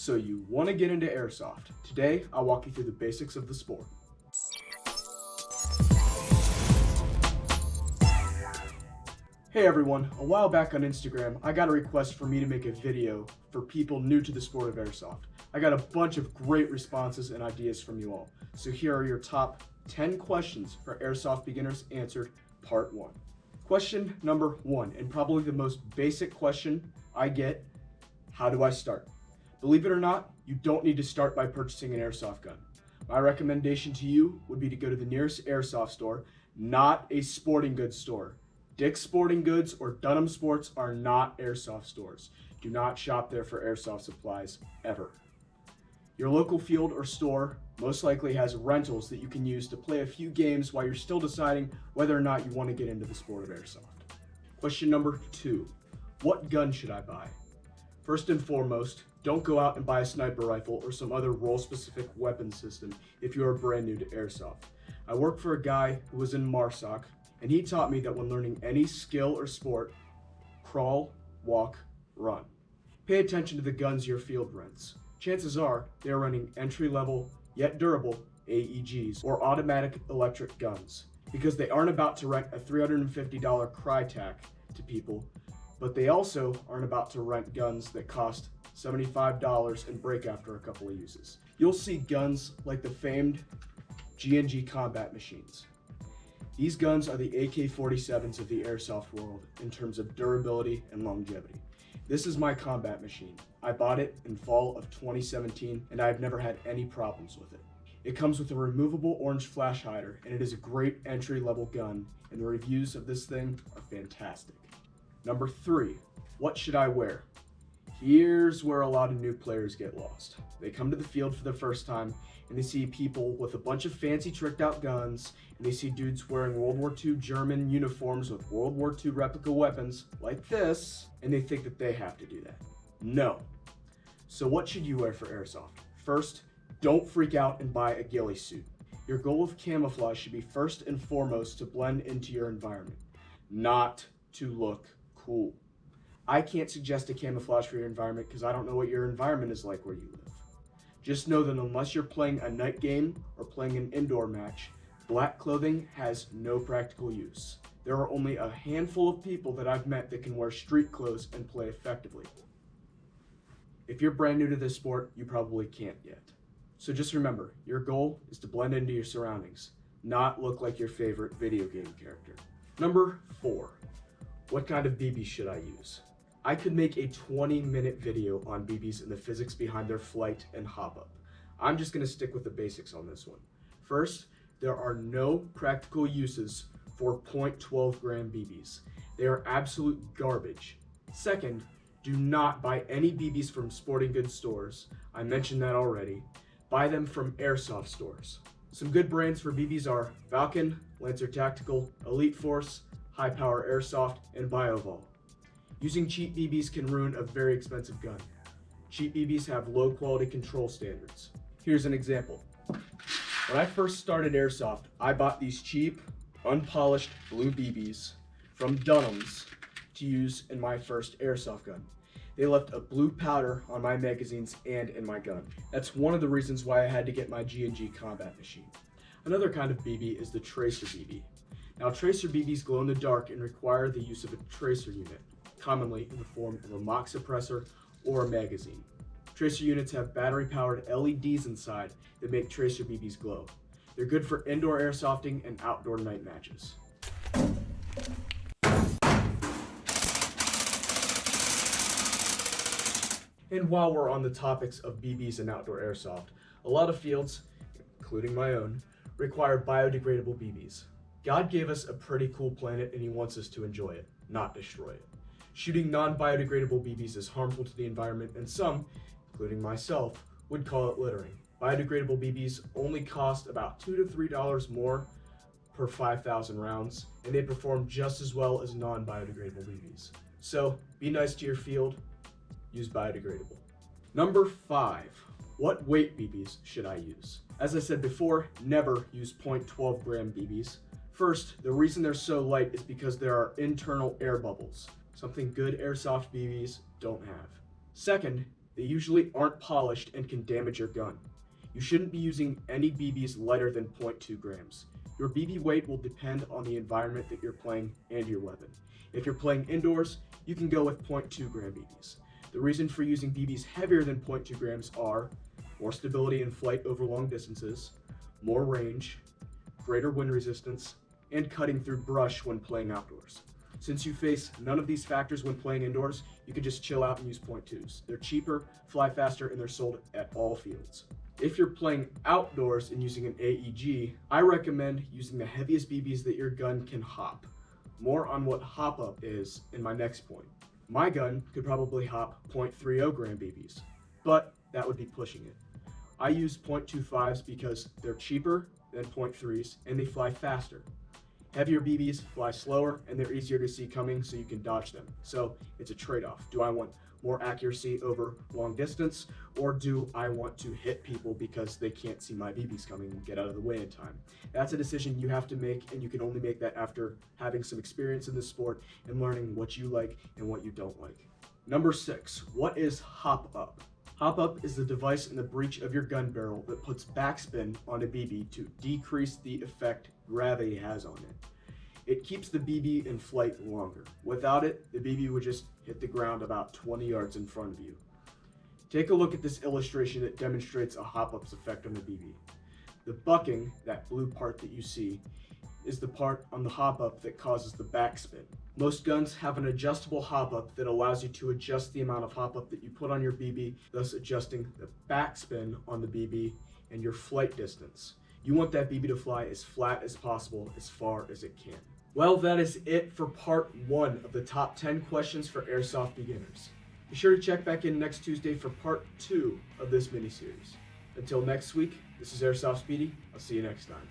So you want to get into Airsoft. Today, I'll walk you through the basics of the sport. Hey everyone, a while back on Instagram, I got a request for me to make a video for people new to the sport of Airsoft. I got a bunch of great responses and ideas from you all. So here are your top 10 questions for Airsoft beginners answered, part 1. Question number 1, and probably the most basic question I get, how do I start? Believe it or not, you don't need to start by purchasing an airsoft gun. My recommendation to you would be to go to the nearest airsoft store, not a sporting goods store. Dick's Sporting Goods or Dunham Sports are not airsoft stores. Do not shop there for airsoft supplies, ever. Your local field or store most likely has rentals that you can use to play a few games while you're still deciding whether or not you want to get into the sport of airsoft. Question number 2, what gun should I buy? First and foremost, don't go out and buy a sniper rifle or some other role-specific weapon system if you are brand new to airsoft. I work for a guy who was in MARSOC, and he taught me that when learning any skill or sport, crawl, walk, run. Pay attention to the guns your field rents. Chances are they are running entry-level, yet durable AEGs or automatic electric guns, because they aren't about to rent a $350 Crytac to people, but they also aren't about to rent guns that cost $75 and break after a couple of uses. You'll see guns like the famed G&G combat machines. These guns are the AK-47s of the airsoft world in terms of durability and longevity. This is my combat machine. I bought it in fall of 2017 and I have never had any problems with it. It comes with a removable orange flash hider and it is a great entry-level gun, and the reviews of this thing are fantastic. Number 3, what should I wear? Here's where a lot of new players get lost. They come to the field for the first time and they see people with a bunch of fancy tricked out guns, and they see dudes wearing World War II German uniforms with World War II replica weapons like this, and they think that they have to do that. No. So what should you wear for airsoft? First, don't freak out and buy a ghillie suit. Your goal of camouflage should be first and foremost to blend into your environment, not to look cool. I can't suggest a camouflage for your environment because I don't know what your environment is like where you live. Just know that unless you're playing a night game or playing an indoor match, black clothing has no practical use. There are only a handful of people that I've met that can wear street clothes and play effectively. If you're brand new to this sport, you probably can't yet. So just remember, your goal is to blend into your surroundings, not look like your favorite video game character. Number 4, what kind of BB should I use? I could make a 20-minute video on BBs and the physics behind their flight and hopup. I'm just going to stick with the basics on this one. First, there are no practical uses for .12 gram BBs. They are absolute garbage. Second, do not buy any BBs from sporting goods stores. I mentioned that already. Buy them from airsoft stores. Some good brands for BBs are Falcon, Lancer Tactical, Elite Force, High Power Airsoft, and BioVol. Using cheap BBs can ruin a very expensive gun. Cheap BBs have low quality control standards. Here's an example. When I first started airsoft, I bought these cheap, unpolished blue BBs from Dunham's to use in my first airsoft gun. They left a blue powder on my magazines and in my gun. That's one of the reasons why I had to get my G&G combat machine. Another kind of BB is the tracer BB. Now, tracer BBs glow in the dark and require the use of a tracer unit, commonly in the form of a mock suppressor or a magazine. Tracer units have battery-powered LEDs inside that make tracer BBs glow. They're good for indoor airsofting and outdoor night matches. And while we're on the topics of BBs and outdoor airsoft, a lot of fields, including my own, require biodegradable BBs. God gave us a pretty cool planet and he wants us to enjoy it, not destroy it. Shooting non-biodegradable BBs is harmful to the environment, and some, including myself, would call it littering. Biodegradable BBs only cost about $2 to $3 more per 5,000 rounds, and they perform just as well as non-biodegradable BBs. So be nice to your field, use biodegradable. Number 5, what weight BBs should I use? As I said before, never use .12 gram BBs. First, the reason they're so light is because there are internal air bubbles, something good airsoft BBs don't have. Second, They usually aren't polished and can damage your gun. You shouldn't be using any BBs lighter than 0.2 grams. Your BB weight will depend on the environment that you're playing and your weapon. If you're playing indoors, you can go with 0.2 gram BBs. The reason for using BBs heavier than 0.2 grams are more stability in flight over long distances, more range, greater wind resistance, and cutting through brush when playing outdoors. Since you face none of these factors when playing indoors, you can just chill out and use 0.2s. They're cheaper, fly faster, and they're sold at all fields. If you're playing outdoors and using an AEG, I recommend using the heaviest BBs that your gun can hop. More on what hopup is in my next point. My gun could probably hop 0.30 gram BBs, but that would be pushing it. I use 0.25s because they're cheaper than 0.3s and they fly faster. Heavier BBs fly slower and they're easier to see coming, so you can dodge them. So it's a trade-off. Do I want more accuracy over long distance, or do I want to hit people because they can't see my BBs coming and get out of the way in time? That's a decision you have to make, and you can only make that after having some experience in this sport and learning what you like and what you don't like. Number 6, what is hopup? Hopup is the device in the breech of your gun barrel that puts backspin on a BB to decrease the effect gravity has on it. It keeps the BB in flight longer. Without it, the BB would just hit the ground about 20 yards in front of you. Take a look at this illustration that demonstrates a hopup's effect on the BB. The bucking, that blue part that you see, is the part on the hopup that causes the backspin. Most guns have an adjustable hopup that allows you to adjust the amount of hopup that you put on your BB, thus adjusting the backspin on the BB and your flight distance. You want that BB to fly as flat as possible, as far as it can. Well, that is it for part 1 of the top 10 questions for Airsoft beginners. Be sure to check back in next Tuesday for part 2 of this mini-series. Until next week, this is Airsoft Speedy. I'll see you next time.